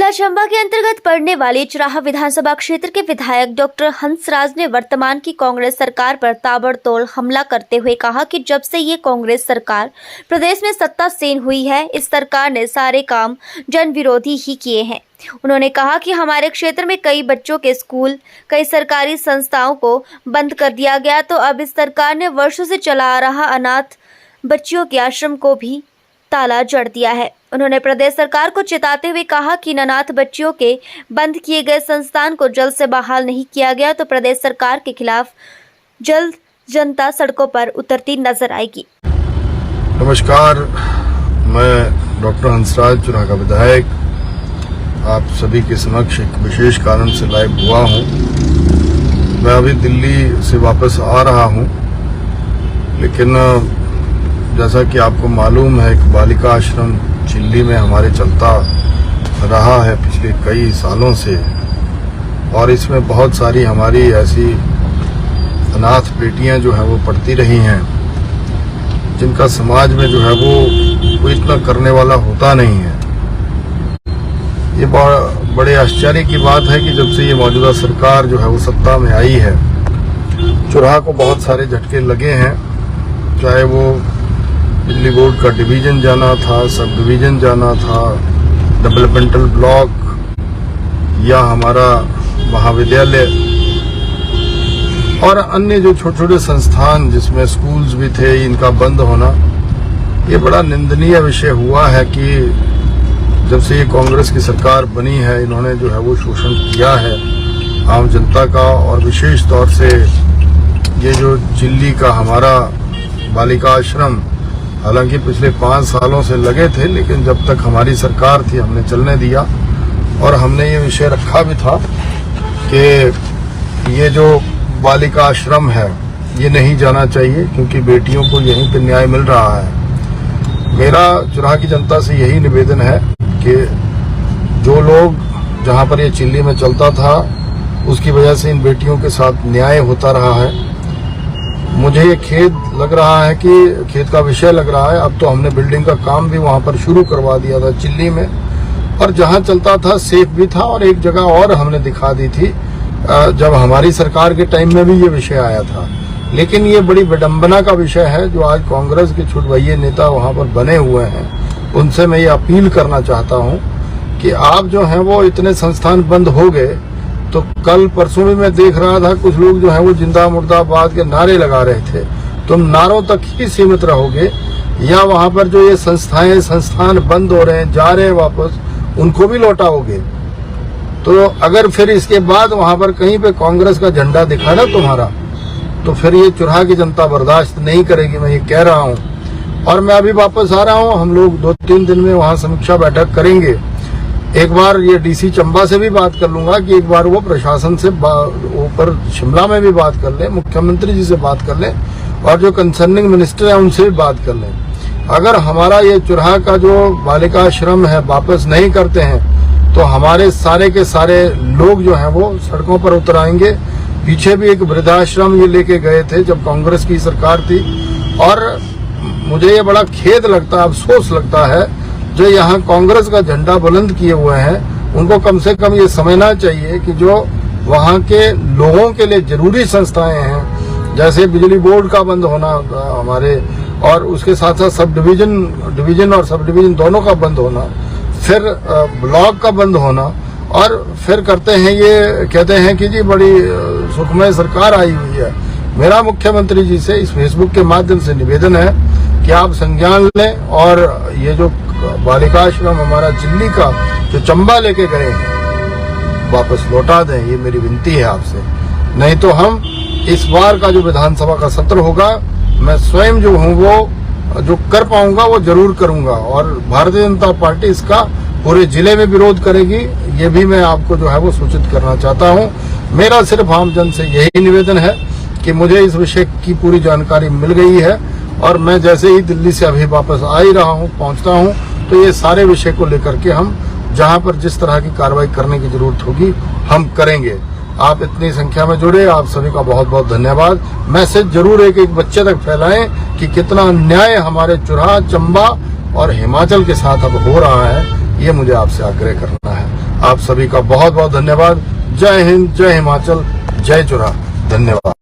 जिला चंबा के अंतर्गत पड़ने वाले चुराहा विधानसभा क्षेत्र के विधायक डॉक्टर हंसराज ने वर्तमान की कांग्रेस सरकार पर ताबड़तोड़ हमला करते हुए कहा कि जब से ये कांग्रेस सरकार प्रदेश में सत्तासीन हुई है, इस सरकार ने सारे काम जन विरोधी ही किए हैं। उन्होंने कहा कि हमारे क्षेत्र में कई बच्चों के स्कूल, कई सरकारी संस्थाओं को बंद कर दिया गया, तो अब इस सरकार ने वर्षों से चला आ रहा अनाथ बच्चियों के आश्रम को भी ताला जड़ दिया है। उन्होंने प्रदेश सरकार को चेताते हुए कहा कि अनाथ बच्चियों के बंद किए गए संस्थान को जल्द से बहाल नहीं किया गया तो प्रदेश सरकार के खिलाफ जल्द जनता सड़कों पर उतरती नजर आएगी। नमस्कार, मैं डॉक्टर हंसराज चुराहा का विधायक आप सभी के समक्ष एक विशेष कारण से लाइव हुआ हूं। मैं अभी दिल्ली से वापस आ रहा हूं, लेकिन जैसा कि आपको मालूम है, एक बालिका आश्रम चिल्ली में हमारे चलता रहा है पिछले कई सालों से, और इसमें बहुत सारी हमारी ऐसी अनाथ बेटियां जो है वो पढ़ती रही हैं, जिनका समाज में जो है वो कोई इतना करने वाला होता नहीं है। ये बड़े आश्चर्य की बात है कि जब से ये मौजूदा सरकार जो है वो सत्ता में आई है, चुराहा को बहुत सारे झटके लगे हैं। चाहे वो बिजली बोर्ड का डिवीजन जाना था, सब डिवीजन जाना था, डेवलपमेंटल ब्लॉक या हमारा महाविद्यालय और अन्य जो छोटे छोटे संस्थान जिसमें स्कूल्स भी थे, इनका बंद होना, ये बड़ा निंदनीय विषय हुआ है कि जब से ये कांग्रेस की सरकार बनी है, इन्होंने जो है वो शोषण किया है आम जनता का। और विशेष तौर से ये जो चिल्ली का हमारा बालिका आश्रम, हालांकि पिछले 5 सालों से लगे थे, लेकिन जब तक हमारी सरकार थी हमने चलने दिया। और हमने ये विषय रखा भी था कि ये जो बालिका आश्रम है ये नहीं जाना चाहिए, क्योंकि बेटियों को यहीं पे न्याय मिल रहा है। मेरा चुराहा की जनता से यही निवेदन है कि जो लोग जहां पर ये चिल्ली में चलता था, उसकी वजह से इन बेटियों के साथ न्याय होता रहा है। मुझे ये खेद लग रहा है कि खेद का विषय लग रहा है, अब तो हमने बिल्डिंग का काम भी वहां पर शुरू करवा दिया था चिल्ली में, और जहां चलता था सेफ भी था। और एक जगह और हमने दिखा दी थी जब हमारी सरकार के टाइम में भी ये विषय आया था। लेकिन ये बड़ी विडंबना का विषय है जो आज कांग्रेस के छुटभइये नेता वहां पर बने हुए हैं। उनसे मैं ये अपील करना चाहता हूं कि आप जो है वो इतने संस्थान बंद हो गए, तो कल परसों भी मैं देख रहा था कुछ लोग जो है वो जिंदा मुर्दाबाद के नारे लगा रहे थे। तुम नारों तक ही सीमित रहोगे या वहां पर जो ये संस्थान बंद हो रहे हैं, जा रहे हैं वापस, उनको भी लौटाओगे? तो अगर फिर इसके बाद वहां पर कहीं पे कांग्रेस का झंडा दिखा ना तुम्हारा, तो फिर ये चुराहा की जनता बर्दाश्त नहीं करेगी, मैं ये कह रहा हूं। और मैं अभी वापस आ रहा हूं, हम लोग 2-3 दिन में वहां समीक्षा बैठक करेंगे। एक बार ये डीसी चंबा से भी बात कर लूंगा कि एक बार वो प्रशासन से ऊपर शिमला में भी बात कर ले, मुख्यमंत्री जी से बात कर ले, और जो कंसर्निंग मिनिस्टर है उनसे भी बात कर ले। अगर हमारा ये चुराहा का जो बालिका आश्रम है वापस नहीं करते हैं, तो हमारे सारे के सारे लोग जो हैं वो सड़कों पर उतर आएंगे। पीछे भी एक वृद्धाश्रम ये लेके गए थे जब कांग्रेस की सरकार थी, और मुझे ये बड़ा खेद लगता है, अफसोस लगता है, जो यहाँ कांग्रेस का झंडा बुलंद किए हुए हैं, उनको कम से कम ये समझना चाहिए कि जो वहाँ के लोगों के लिए जरूरी संस्थाएं हैं, जैसे बिजली बोर्ड का बंद होना हमारे, और उसके साथ साथ सब डिवीजन और सब डिवीजन दोनों का बंद होना, फिर ब्लॉक का बंद होना, और फिर करते हैं ये कहते हैं कि जी बड़ी सुखमय सरकार आई हुई है। मेरा मुख्यमंत्री जी से इस फेसबुक के माध्यम से निवेदन है कि आप संज्ञान लें और ये जो बालिका आश्रम हमारा चिल्ली का जो चंबा लेके गए हैं वापस लौटा दें। ये मेरी विनती है आपसे। नहीं तो हम इस बार का जो विधानसभा का सत्र होगा, मैं स्वयं जो हूँ वो जो कर पाऊंगा वो जरूर करूंगा, और भारतीय जनता पार्टी इसका पूरे जिले में विरोध करेगी। ये भी मैं आपको जो है वो सूचित करना चाहता हूँ। मेरा सिर्फ आम जन से यही निवेदन है कि मुझे इस विषय की पूरी जानकारी मिल गई है, और मैं जैसे ही दिल्ली से अभी वापस आ ही रहा हूँ, पहुंचता हूँ, तो ये सारे विषय को लेकर के हम जहां पर जिस तरह की कार्रवाई करने की जरूरत होगी हम करेंगे। आप इतनी संख्या में जुड़े, आप सभी का बहुत बहुत धन्यवाद। मैसेज जरूर एक बच्चे तक फैलाएं कि कितना अन्याय हमारे चुराहा, चंबा और हिमाचल के साथ अब हो रहा है। ये मुझे आपसे आग्रह करना है। आप सभी का बहुत बहुत धन्यवाद। जय हिंद, जय हिमाचल, जय चुराह। धन्यवाद।